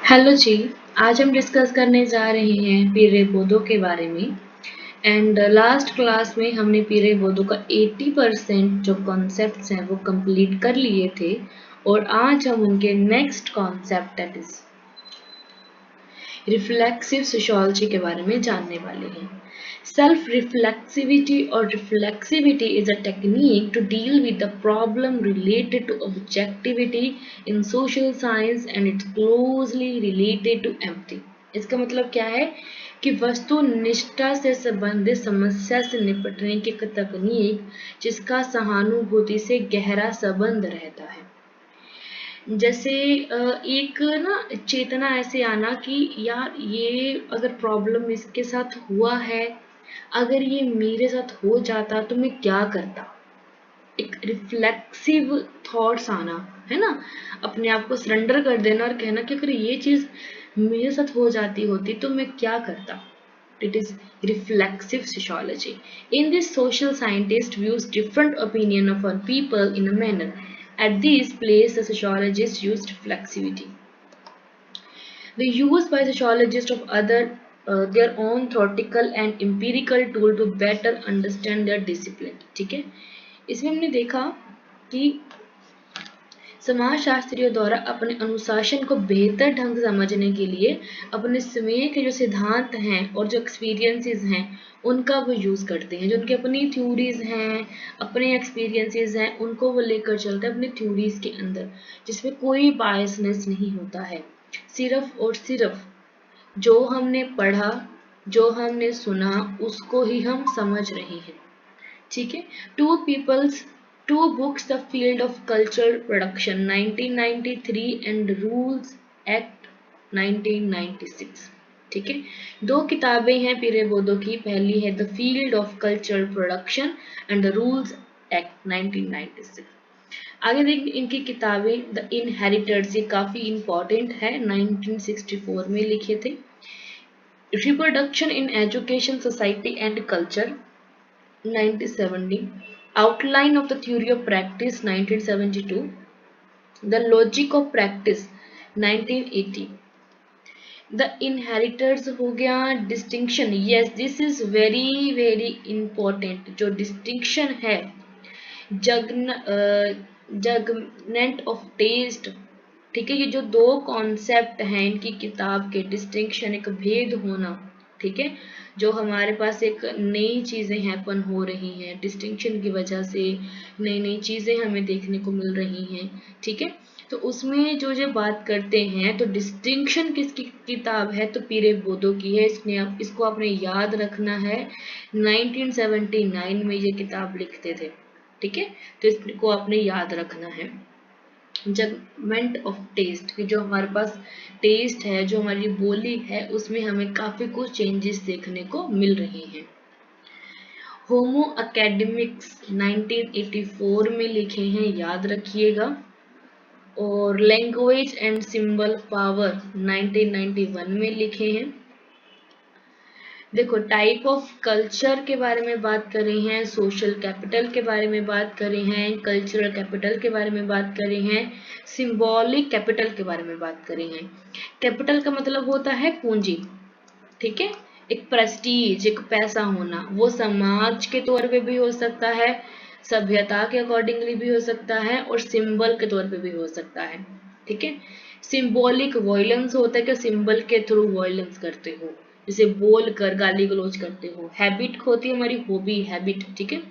Hello जी। आज हम discuss करने जा रहे हैं पीरे बोधो के बारे में। एंड लास्ट क्लास में हमने पीरे बोधो का 80% जो कॉन्सेप्ट्स हैं वो कंप्लीट कर लिए थे और आज हम उनके next concept that is reflexive sociology के बारे में जानने वाले हैं। सेल्फ रिफ्लेक्सिविटी और reflexivity is a technique to deal with the problem related to objectivity in social science and it's closely related to empathy. इसका मतलब क्या है कि वस्तुनिष्ठता से संबंधित समस्या से निपटने की एक तकनीक जिसका सहानुभूति से गहरा संबंध रहता है। जैसे एक ना चेतना ऐसे आना कि यार ये अगर प्रॉब्लम इसके साथ हुआ है, अगर ये मेरे साथ हो जाता तो मैं क्या करता। एक रिफ्लेक्सिव थॉट्स आना, है ना, अपने आप को सरेंडर कर देना और कहना कि अगर ये चीज मेरे साथ हो जाती होती तो मैं क्या करता। It is reflexive sociology. In this, social scientist views different opinion of our people in a manner. At this place, the sociologist used reflexivity. The use by sociologists of other their own theoretical and empirical tool to better understand their discipline. ठीक है, इसमें हमने देखा कि समाजशास्त्रियों द्वारा अपने अनुशासन को बेहतर ढंग से समझने के लिए अपने समय के जो सिद्धांत हैं और जो एक्सपीरियंसेस हैं उनका वो यूज़ करते हैं। जो उनकी अपनी थ्योरीज हैं, अपने एक्सपीरियंसेस हैं, उनको वो लेकर चलते हैं अपने थ्योरीज के अंदर, जिसमें कोई बायसनेस नहीं होता है। सिर्फ और सिर्फ जो हमने पढ़ा, जो हमने सुना, उसको ही हम समझ रहे हैं। ठीक है। Two books the field of cultural production 1993 and rules act 1996। ठीक है, दो किताबें हैं पीरे बोधो की। पहली है the field of cultural production and the rules act 1996। आगे देखिए इनकी किताबें द इनहेरिटर्स, ये काफी इंपॉर्टेंट है, 1964 में लिखे थे। Reproduction in education society and culture 1970, Outline of the Theory of Practice 1972, The Logic of Practice 1980, The Inheritors हो गया। Distinction, yes this is very very important। जो distinction है जगमेंट ऑफ टेस्ट, ठीक है, ये जो दो कॉन्सेप्ट हैं इनकी किताब के, डिस्टिंक्शन एक भेद होना, ठीक है, जो हमारे पास एक नई चीजें हैपन हो रही हैं, डिस्टिंक्शन की वजह से नई नई चीजें हमें देखने को मिल रही हैं। ठीक है, तो उसमें जो बात करते हैं, तो डिस्टिंक्शन किसकी किताब है, तो पीरे बोधो की है। इसको आपने याद रखना है, 1979 में ये किताब लिखते थे। ठीक है, तो इसको आपने याद रखना है। जजमेंट ऑफ टेस्ट, कि जो हमारे पास टेस्ट है, जो हमारी बोली है, उसमें हमें काफी कुछ चेंजेस देखने को मिल रही हैं। होमो अकेडमिक्स 1984 में लिखे हैं, याद रखिएगा। और लैंग्वेज एंड सिंबल पावर 1991 में लिखे हैं। देखो टाइप ऑफ कल्चर के बारे में बात कर रहे हैं, सोशल कैपिटल के बारे में बात कर रहे हैं, कल्चरल कैपिटल के बारे में बात कर रहे हैं, सिंबॉलिक कैपिटल के बारे में बात कर रहे हैं। कैपिटल का मतलब होता है पूंजी, ठीक है, एक प्रेस्टीज, एक पैसा होना। वो समाज के तौर पे भी हो सकता है, सभ्यता के अकॉर्डिंगली भी हो सकता है, और सिंबल के तौर पे भी हो सकता है। ठीक है, सिंबॉलिक वॉयलेंस होता है कि सिंबल के थ्रू वॉयलेंस करते हो, जैसे बोल कर गाली गलौज करते हो। हैबिट होती है हमारी हॉबी, हैबिट, ठीक है।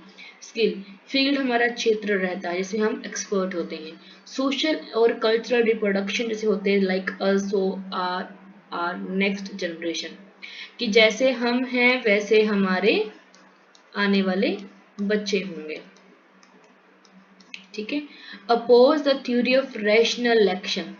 स्किल, फील्ड हमारा क्षेत्र रहता है जिसमें हम एक्सपर्ट होते हैं। सोशल और कल्चरल रिप्रोडक्शन जैसे होते हैं like us, our next generation, कि जैसे हम हैं वैसे हमारे आने वाले बच्चे होंगे। ठीक है, oppose the theory of rational action,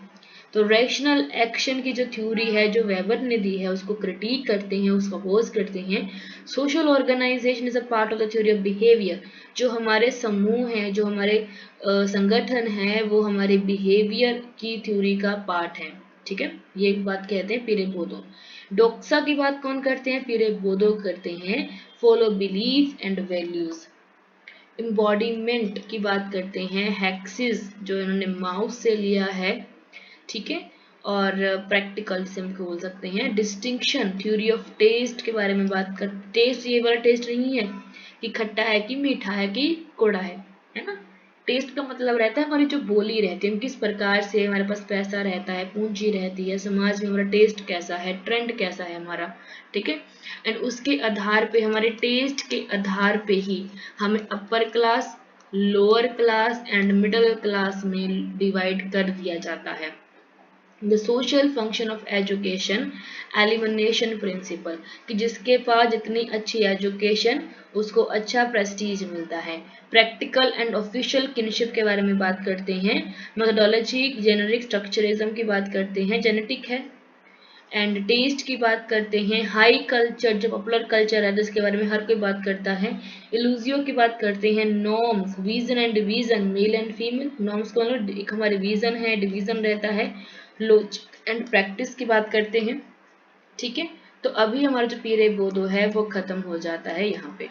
तो रैशनल एक्शन की जो थ्योरी है, जो वेबर ने दी है, उसको क्रिटिक करते हैं, उसको अपोज करते हैं। Social organization is a part of the theory of behaviour, जो हमारे समूह हैं, जो हमारे संगठन है, वो हमारे बिहेवियर की थ्योरी का पार्ट है। ठीक है, ये एक बात कहते हैं पीरे बोधो। डोक्सा की बात कौन करते हैं, पीरे बोधो करते हैं। Follow belief and values. Embodiment की बात करते हैं, हैक्सिस जो इन्होंने माउस से लिया है, ठीक है, और प्रैक्टिकल जिसे हम बोल सकते हैं। डिस्टिंक्शन थ्योरी ऑफ टेस्ट के बारे में बात कर, टेस्ट ये वाला टेस्ट नहीं है कि खट्टा है कि मीठा है कि कौड़ा है ना। टेस्ट का मतलब रहता है हमारी जो बोली रहती है, हम किस प्रकार से, हमारे पास पैसा रहता है, पूंजी रहती है, समाज में हमारा टेस्ट कैसा है, ट्रेंड कैसा है हमारा, ठीक है। एंड उसके आधार पे, हमारे टेस्ट के आधार पे ही हमें upper class, lower class and middle class में डिवाइड कर दिया जाता है। The social function of education, elimination principle, कि जिसके पास जितनी अच्छी एजुकेशन उसको अच्छा प्रेस्टीज मिलता है। प्रैक्टिकल एंड ऑफिशियल किनशिप के बारे में बात करते हैं। मेथोडोलॉजी, जेनेरिक स्ट्रक्चरिज्म की बात करते हैं, जेनेटिक है। एंड टेस्ट की बात करते हैं। हाई कल्चर, जो पॉपुलर कल्चर है जिसके बारे में हर कोई बात करता है। इल्यूजियो की बात करते हैं। Norms, vision and division, male and female. Norms को एक हमारे विजन है, डिवीजन रहता है। लॉजिक एंड प्रैक्टिस की बात करते हैं, ठीक है। तो अभी हमारा जो पीरियड वो दो है वो खत्म हो जाता है यहाँ पे।